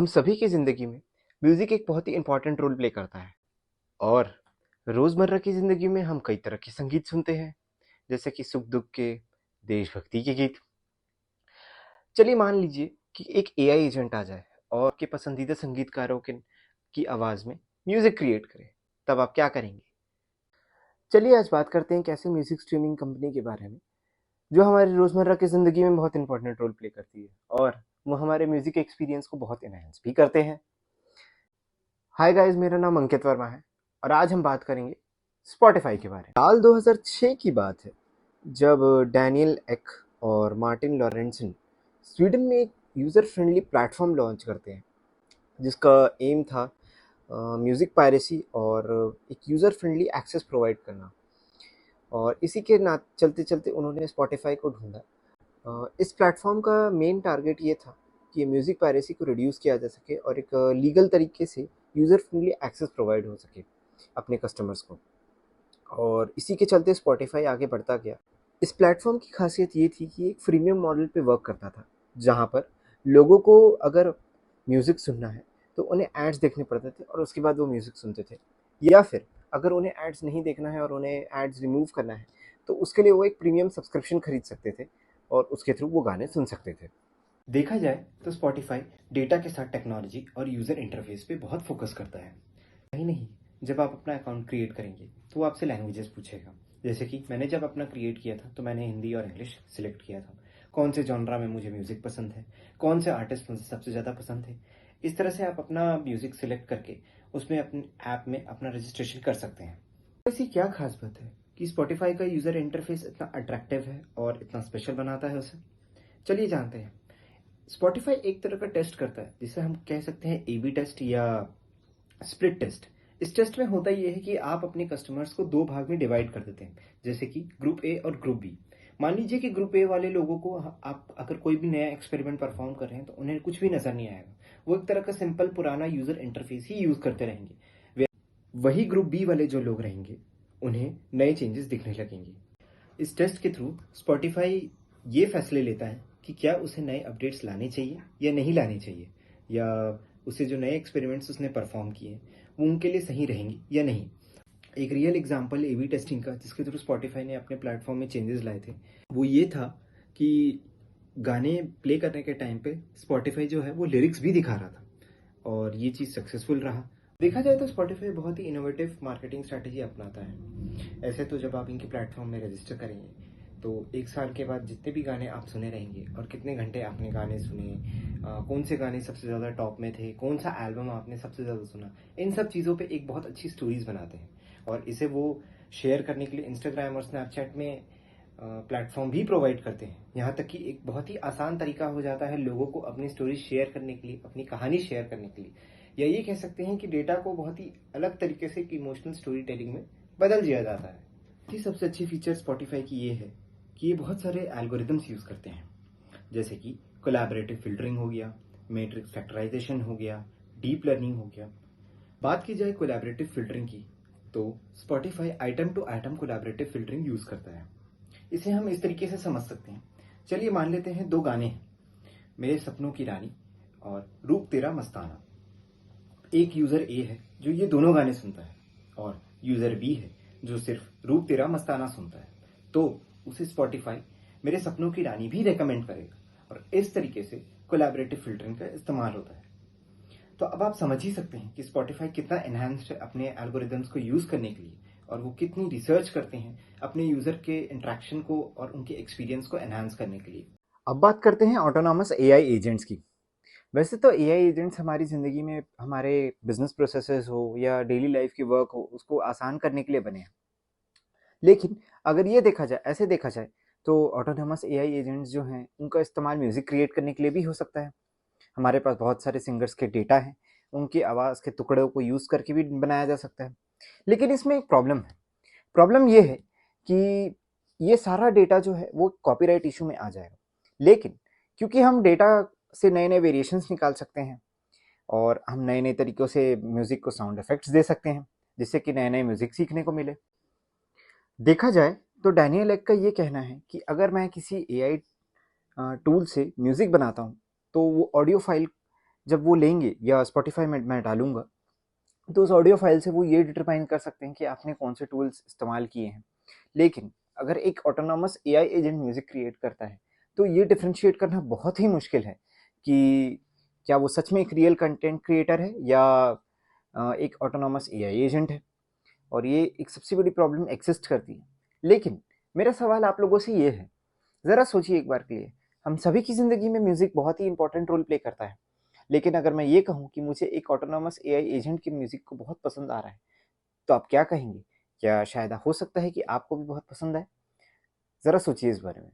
हम सभी की ज़िंदगी में म्यूज़िक एक बहुत ही इम्पोर्टेंट रोल प्ले करता है और रोज़मर्रा की ज़िंदगी में हम कई तरह के संगीत सुनते हैं, जैसे कि सुख-दुख के, देशभक्ति के गीत। चलिए मान लीजिए कि एक एआई एजेंट आ जाए और आपके पसंदीदा संगीतकारों की आवाज़ में म्यूज़िक क्रिएट करे, तब आप क्या करेंगे? चलिए आज बात करते हैं एक ऐसी म्यूज़िक स्ट्रीमिंग कंपनी के बारे में, जो हमारी रोज़मर्रा की ज़िंदगी में बहुत इम्पोर्टेंट रोल प्ले करती है और वो हमारे म्यूज़िक एक्सपीरियंस को बहुत एनहांस भी करते हैं। हाय गाइस, मेरा नाम अंकित वर्मा है और आज हम बात करेंगे स्पॉटिफाई के बारे में। साल 2006 की बात है जब डैनियल एक और मार्टिन लॉरेंसन स्वीडन में एक यूज़र फ्रेंडली प्लेटफॉर्म लॉन्च करते हैं जिसका एम था म्यूज़िक पायरेसी और एक यूज़र फ्रेंडली एक्सेस प्रोवाइड करना। और इसी के ना चलते चलते उन्होंने स्पॉटिफाई को ढूंढा। इस प्लेटफॉर्म का मेन टारगेट ये था कि म्यूज़िक पायरेसी को रिड्यूस किया जा सके और एक लीगल तरीके से यूज़र फ्रेंडली एक्सेस प्रोवाइड हो सके अपने कस्टमर्स को। और इसी के चलते स्पॉटिफाई आगे बढ़ता गया। इस प्लेटफॉर्म की खासियत ये थी कि एक फ्रीमियम मॉडल पे वर्क करता था, जहाँ पर लोगों को अगर म्यूज़िक सुनना है तो उन्हें एड्स देखने पड़ते थे और उसके बाद वो म्यूज़िक सुनते थे, या फिर अगर उन्हें एड्स नहीं देखना है और उन्हें एड्स रिमूव करना है तो उसके लिए वो एक प्रीमियम सब्सक्रिप्शन खरीद सकते थे और उसके थ्रू वो गाने सुन सकते थे। देखा जाए तो स्पॉटिफाई डेटा के साथ टेक्नोलॉजी और यूज़र इंटरफेस पे बहुत फोकस करता है। नहीं नहीं, जब आप अपना अकाउंट क्रिएट करेंगे तो वो आपसे लैंग्वेजेस पूछेगा। जैसे कि मैंने जब अपना क्रिएट किया था तो मैंने हिंदी और इंग्लिश सिलेक्ट किया था। कौन से जॉनरा में मुझे म्यूज़िक पसंद है, कौन से आर्टिस्ट मुझे सबसे ज़्यादा पसंद है। इस तरह से आप अपना म्यूज़िक सिलेक्ट करके उसमें अपने ऐप में अपना रजिस्ट्रेशन कर सकते हैं। ऐसी क्या खास बात है कि स्पॉटिफाई का यूज़र इंटरफेस इतना अट्रैक्टिव है और इतना स्पेशल बनाता है उसे? चलिए जानते हैं। स्पॉटिफाई एक तरह का टेस्ट करता है जिसे हम कह सकते हैं ए बी टेस्ट या स्प्लिट टेस्ट। इस टेस्ट में होता यह है कि आप अपने कस्टमर्स को दो भाग में डिवाइड कर देते हैं, जैसे कि ग्रुप ए और ग्रुप बी। मान लीजिए कि ग्रुप ए वाले लोगों को आप अगर कोई भी नया एक्सपेरिमेंट परफॉर्म कर रहे हैं तो उन्हें कुछ भी नजर नहीं आएगा। वो एक तरह का सिंपल पुराना यूजर इंटरफेस ही यूज करते रहेंगे। वही ग्रुप बी वाले जो लोग रहेंगे उन्हें नए चेंजेस दिखने लगेंगे। इस टेस्ट के थ्रू स्पॉटिफाई ये फैसले लेता है कि क्या उसे नए अपडेट्स लाने चाहिए या नहीं लाने चाहिए, या उसे जो नए एक्सपेरिमेंट्स उसने परफॉर्म किए वो उनके लिए सही रहेंगे या नहीं। एक real example A B testing का जिसके थ्रू स्पॉटिफाई ने अपने प्लेटफॉर्म में चेंजेस लाए थे वो ये था कि गाने प्ले करने के टाइम पे स्पॉटिफाई जो है वो लिरिक्स भी दिखा रहा था और ये चीज़ सक्सेसफुल रहा। देखा जाए तो स्पॉटिफाई बहुत ही इनोवेटिव मार्केटिंग स्ट्रैटेजी अपनाता है। ऐसे तो जब आप इनके प्लेटफॉर्म में रजिस्टर करेंगे तो एक साल के बाद जितने भी गाने आप सुने रहेंगे और कितने घंटे आपने गाने सुने, कौन से गाने सबसे ज़्यादा टॉप में थे, कौन सा एल्बम आपने सबसे ज़्यादा सुना, इन सब चीज़ों पे एक बहुत अच्छी स्टोरीज बनाते हैं और इसे वो शेयर करने के लिए इंस्टाग्राम और स्नैपचैट में प्लेटफॉर्म भी प्रोवाइड करते हैं। यहाँ तक कि एक बहुत ही आसान तरीका हो जाता है लोगों को अपनी स्टोरी शेयर करने के लिए, अपनी कहानी शेयर करने के लिए, या ये कह सकते हैं कि डेटा को बहुत ही अलग तरीके से इमोशनल स्टोरी टेलिंग में बदल दिया जाता है। की सबसे अच्छी फीचर स्पॉटिफाई की ये है कि ये बहुत सारे एल्गोरिदम्स यूज़ करते हैं, जैसे कि कोलैबोरेटिव फिल्टरिंग हो गया, मैट्रिक्स फैक्टराइजेशन हो गया, डीप लर्निंग हो गया। बात की जाए कोलैबोरेटिव फिल्टरिंग की तो Spotify item to item collaborative filtering use करता है। इसे हम इस तरीके से समझ सकते हैं। चलिए मान लेते हैं दो गाने हैं, मेरे सपनों की रानी और रूप तेरा मस्ताना। एक यूज़र ए है जो ये दोनों गाने सुनता है और यूज़र बी है जो सिर्फ रूप तेरा मस्ताना सुनता है, तो उसे स्पॉटिफाई मेरे सपनों की रानी भी रेकमेंड करेगा और इस तरीके से कोलैबोरेटिव फिल्टरिंग का इस्तेमाल होता है। तो अब आप समझ ही सकते हैं कि स्पॉटिफाई कितना एनहांस्ड है अपने एल्गोरिदम्स को यूज़ करने के लिए और वो कितनी रिसर्च करते हैं अपने यूज़र के इंटरेक्शन को और उनके एक्सपीरियंस को एनहांस करने के लिए। अब बात करते हैं ऑटोनॉमस एआई एजेंट्स की। वैसे तो एआई एजेंट्स हमारी ज़िंदगी में हमारे बिजनेस प्रोसेसेस हो या डेली लाइफ की वर्क हो उसको आसान करने के लिए बने हैं, लेकिन अगर ये देखा जाए, ऐसे देखा जाए तो ऑटोनॉमस एआई एजेंट्स जो हैं उनका इस्तेमाल म्यूज़िक क्रिएट करने के लिए भी हो सकता है। हमारे पास बहुत सारे सिंगर्स के डेटा हैं, उनकी आवाज़ के टुकड़ों को यूज़ करके भी बनाया जा सकता है। लेकिन इसमें एक प्रॉब्लम है। प्रॉब्लम ये है कि ये सारा डेटा जो है वो कॉपीराइट इशू में आ जाएगा। लेकिन क्योंकि हम डेटा से नए नए वेरिएशंस निकाल सकते हैं और हम नए नए तरीक़ों से म्यूज़िक को साउंड इफ़ेक्ट्स दे सकते हैं, जिससे कि नए नए म्यूज़िक सीखने को मिले। देखा जाए तो डैनियल एक का ये कहना है कि अगर मैं किसी एआई टूल से म्यूज़िक बनाता हूँ तो वो ऑडियो फाइल जब वो लेंगे या स्पॉटिफाई में मैं डालूंगा, तो उस ऑडियो फाइल से वो ये डिटरमाइन कर सकते हैं कि आपने कौन से टूल्स इस्तेमाल किए हैं। लेकिन अगर एक autonomous AI agent music create करता है, तो ये डिफ्रेंशिएट करना बहुत ही मुश्किल है कि क्या वो सच में एक रियल कंटेंट क्रिएटर है या एक ऑटोनॉमस एआई एजेंट है। और ये एक सबसे बड़ी प्रॉब्लम एग्जिस्ट करती है। लेकिन मेरा सवाल आप लोगों से ये है, ज़रा सोचिए एक बार के लिए, हम सभी की ज़िंदगी में म्यूज़िक बहुत ही इंपॉर्टेंट रोल प्ले करता है। लेकिन अगर मैं ये कहूँ कि मुझे एक ऑटोनॉमस एआई एजेंट की म्यूज़िक को बहुत पसंद आ रहा है, तो आप क्या कहेंगे? क्या शायद हो सकता है कि आपको भी बहुत पसंद आए? ज़रा सोचिए इस बारे में।